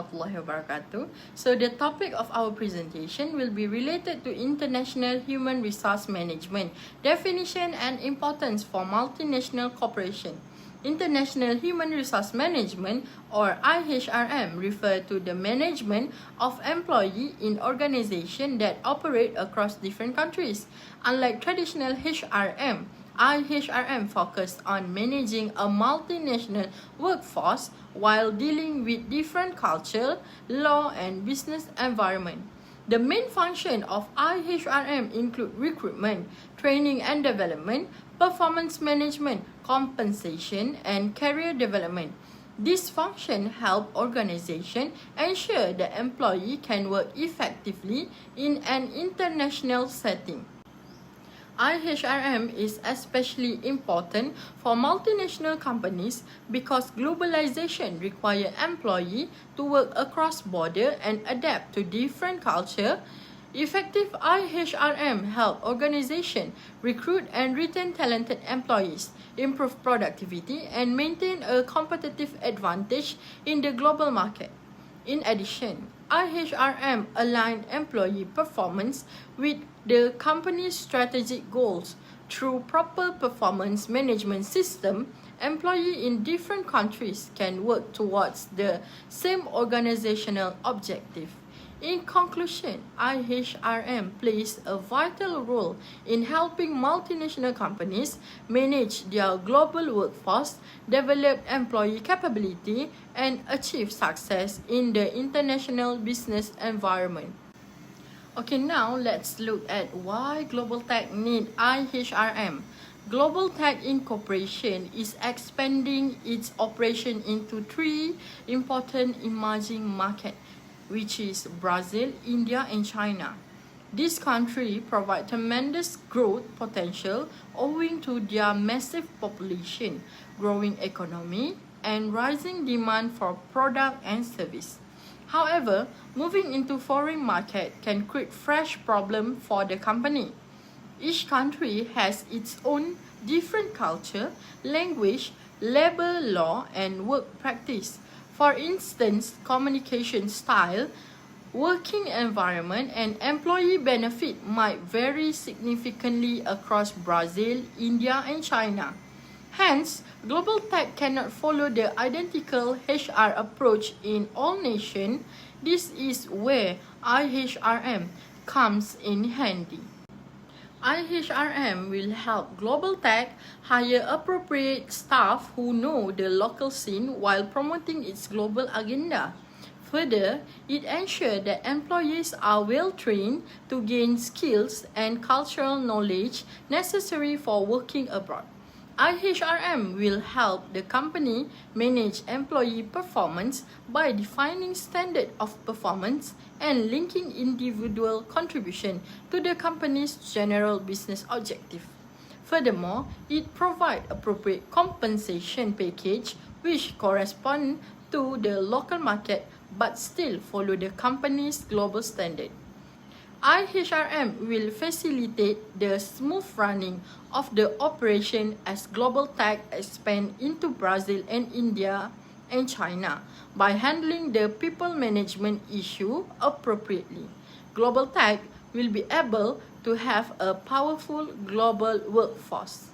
warahmatullahi wabarakatuh. So the topic of our presentation will be related to international human resource management, definition and importance for multinational corporation. International Human Resource Management, or IHRM, refer to the management of employee in organizations that operate across different countries. Unlike traditional HRM, IHRM focused on managing a multinational workforce while dealing with different culture, law, and business environment. The main function of IHRM include recruitment, training and development, performance management, compensation, and career development. This function help organization ensure the employee can work effectively in an international setting. IHRM is especially important for multinational companies because globalization requires employees to work across borders and adapt to different culture. Effective IHRM help organizations recruit and retain talented employees, improve productivity, and maintain a competitive advantage in the global market. In addition, IHRM align employee performance with the company's strategic goals. Through proper performance management system, employees in different countries can work towards the same organizational objective. In conclusion, IHRM plays a vital role in helping multinational companies manage their global workforce, develop employee capability, and achieve success in the international business environment. Okay, now let's look at why Global Tech need IHRM. Global Tech Incorporation is expanding its operation into three important emerging markets, which is Brazil, India, and China. These countries provide tremendous growth potential owing to their massive population, growing economy, and rising demand for product and service. However, moving into foreign market can create fresh problems for the company. Each country has its own different culture, language, labor law, and work practice. For instance, communication style, working environment, and employee benefit might vary significantly across Brazil, India, and China. Hence, Global Tech cannot follow the identical HR approach in all nations. This is where IHRM comes in handy. IHRM will help Global Tech hire appropriate staff who know the local scene while promoting its global agenda. Further, it ensures that employees are well trained to gain skills and cultural knowledge necessary for working abroad. IHRM will help the company manage employee performance by defining standards of performance and linking individual contribution to the company's general business objective. Furthermore, it provides appropriate compensation package which correspond to the local market but still follow the company's global standard. IHRM will facilitate the smooth running of the operation as Global Tech expand into Brazil and India and China by handling the people management issue appropriately. Global Tech will be able to have a powerful global workforce.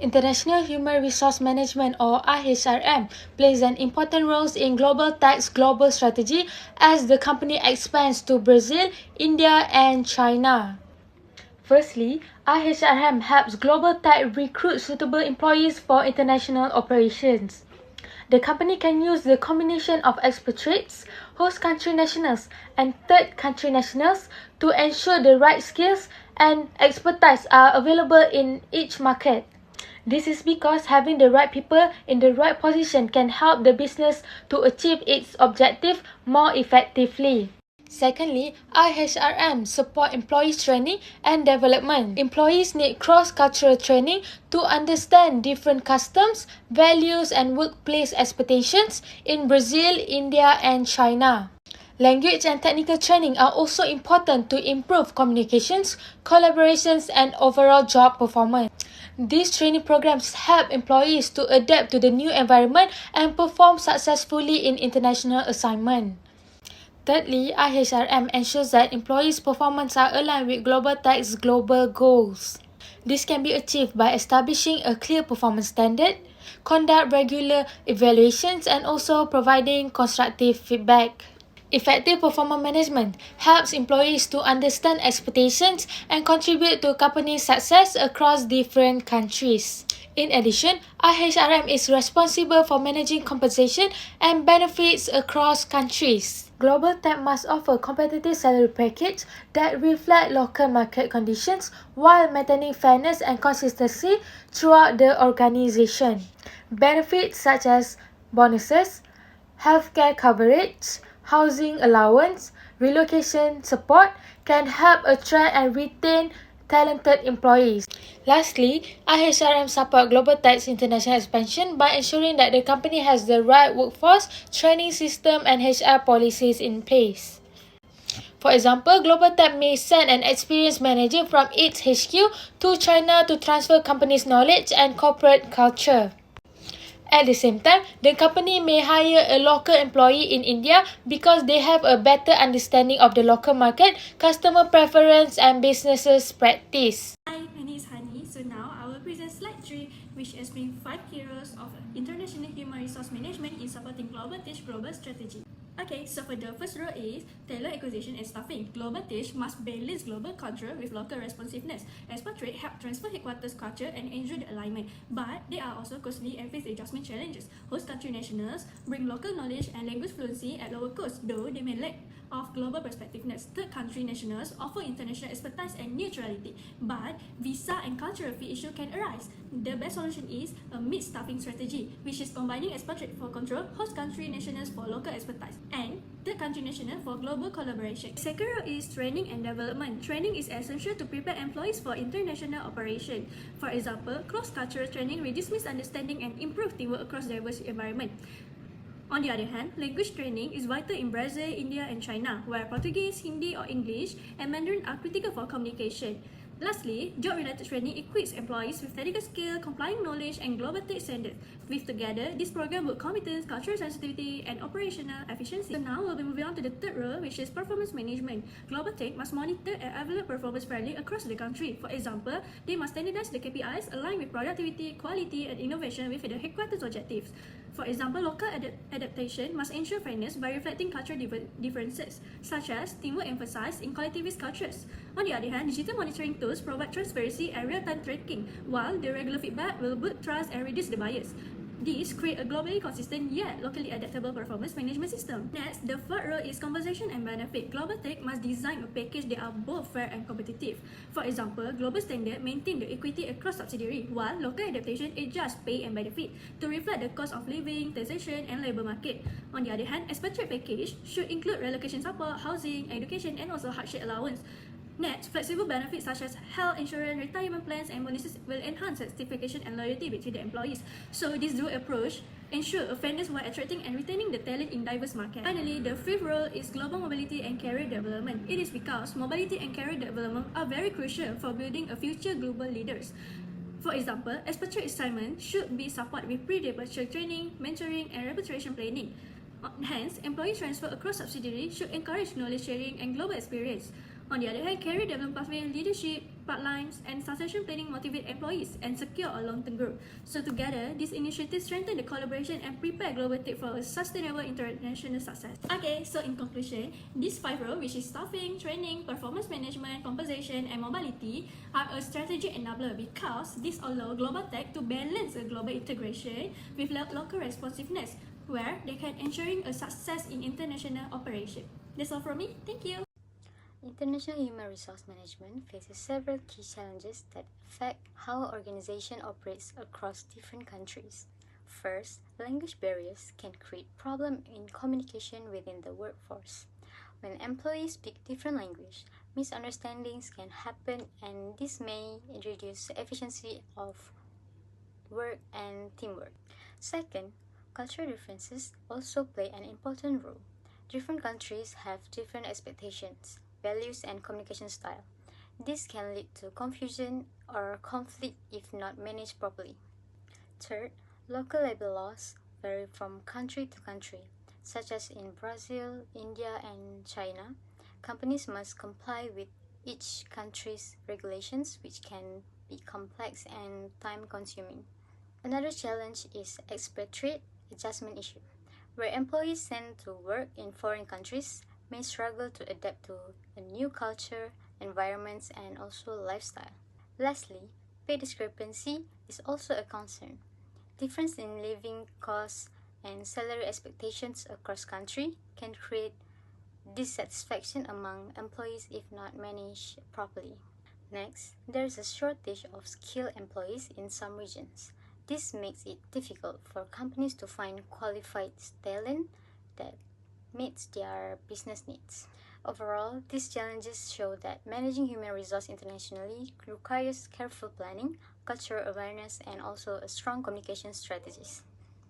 International Human Resource Management, or IHRM, plays an important role in Global Tech's global strategy as the company expands to Brazil, India, and China. Firstly, IHRM helps Global Tech recruit suitable employees for international operations. The company can use the combination of expatriates, host country nationals, and third country nationals to ensure the right skills and expertise are available in each market. This is because having the right people in the right position can help the business to achieve its objective more effectively. Secondly, IHRM support employees training and development. Employees need cross-cultural training to understand different customs, values, and workplace expectations in Brazil, India, and China. Language and technical training are also important to improve communications, collaborations, and overall job performance. These training programs help employees to adapt to the new environment and perform successfully in international assignment. Thirdly, IHRM ensures that employees' performance are aligned with Global Tech's global goals. This can be achieved by establishing a clear performance standard, conduct regular evaluations, and also providing constructive feedback. Effective performance management helps employees to understand expectations and contribute to company success across different countries. In addition, IHRM is responsible for managing compensation and benefits across countries. Global Tech must offer competitive salary package that reflect local market conditions while maintaining fairness and consistency throughout the organization. Benefits such as bonuses, healthcare coverage, housing allowance, relocation support can help attract and retain talented employees. Lastly, IHRM support Global Tech's international expansion by ensuring that the company has the right workforce, training system, and HR policies in place. For example, Global Tech may send an experienced manager from its HQ to China to transfer company's knowledge and corporate culture. At the same time, the company may hire a local employee in India because they have a better understanding of the local market, customer preference, and businesses practice. Hi, my name is Hani. So now I will present slide 3, which explains 5 key roles of international human resource management in supporting Global Tech global strategy. Okay, so for the first role is talent acquisition and staffing. Global Tech must balance global culture with local responsiveness. Expatriate help transfer headquarters culture and ensure the alignment, but they are also costly and face adjustment challenges. Host country nationals bring local knowledge and language fluency at lower cost, though they may lack of global perspectiveness. Third country nationals offer international expertise and neutrality, but visa and cultural fee issue can arise. The best solution is a mixed staffing strategy, which is combining expatriate for control, host country nationals for local expertise, and third country national for global collaboration. Second role is training and development. Training is essential to prepare employees for international operation. For example, cross-cultural training reduces misunderstanding and improve teamwork across diverse environment. On the other hand, language training is vital in Brazil, India, and China, where Portuguese, Hindi, or English and Mandarin are critical for communication. Lastly, job-related training equips employees with technical skill, complying knowledge, and global tech standards. With together, this program builds competence, cultural sensitivity, and operational efficiency. So now we'll be moving on to the third role, which is performance management. Global tech must monitor and evaluate performance fairly across the country. For example, they must standardize the KPIs aligned with productivity, quality, and innovation with the headquarters objectives. For example, local adaptation must ensure fairness by reflecting cultural differences, such as teamwork emphasized in collectivist cultures. On the other hand, digital monitoring tools provide transparency and real-time tracking, while the regular feedback will build trust and reduce the bias. These create a globally consistent yet locally adaptable performance management system. Next, the third role is compensation and benefit. Global Tech must design a package that are both fair and competitive. For example, global standard maintain the equity across subsidiary, while local adaptation adjusts pay and benefit to reflect the cost of living, taxation, and labor market. On the other hand, expatriate package should include relocation support, housing, education, and also hardship allowance. Next, flexible benefits such as health insurance, retirement plans, and bonuses will enhance satisfaction and loyalty between the employees. So this dual approach ensure a fairness while attracting and retaining the talent in diverse markets. Finally, the fifth role is global mobility and career development. It is because mobility and career development are very crucial for building a future global leaders. For example, expatriate assignment should be supported with pre-departure training, mentoring, and repatriation planning. Hence, employee transfer across subsidiaries should encourage knowledge sharing and global experience. On the other hand, career development pathway, leadership, pipelines, and succession planning motivate employees and secure a long-term growth. So together, these initiatives strengthen the collaboration and prepare Global Tech for a sustainable international success. Okay, so in conclusion, these 5 roles, which is staffing, training, performance management, compensation, and mobility, are a strategic enabler because this allows Global Tech to balance a global integration with local responsiveness, where they can ensuring a success in international operation. That's all from me. Thank you. International human resource management faces several key challenges that affect how an organization operates across different countries. First, language barriers can create problems in communication within the workforce. When employees speak different language, misunderstandings can happen, and this may reduce the efficiency of work and teamwork. Second, cultural differences also play an important role. Different countries have different expectations, values, and communication style. This can lead to confusion or conflict if not managed properly. Third, local labor laws vary from country to country. such as in Brazil, India, and China. Companies must comply with each country's regulations, which can be complex and time-consuming. Another challenge is expatriate adjustment issue, where employees sent to work in foreign countries may struggle to adapt to a new culture, environments, and also lifestyle. Lastly, pay discrepancy is also a concern. Difference in living costs and salary expectations across country can create dissatisfaction among employees if not managed properly. Next, there is a shortage of skilled employees in some regions. This makes it difficult for companies to find qualified talent that meets their business needs. Overall, these challenges show that managing human resource internationally requires careful planning, cultural awareness, and also a strong communication strategies.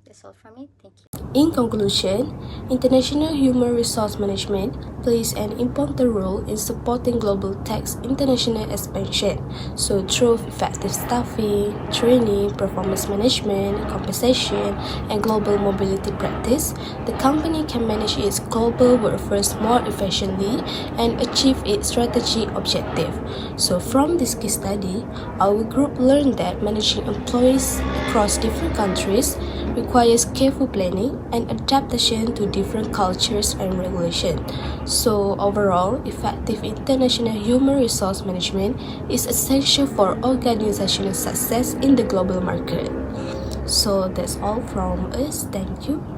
That's all from me. Thank you. In conclusion, international human resource management plays an important role in supporting global tech's international expansion. So, through effective staffing, training, performance management, compensation, and global mobility practice, the company can manage its global workforce more efficiently and achieve its strategic objective. So, from this case study, our group learned that managing employees across different countries requires careful planning and adaptation to different cultures and regulations. So overall, effective international human resource management is essential for organizational success in the global market. So that's all from us. Thank you.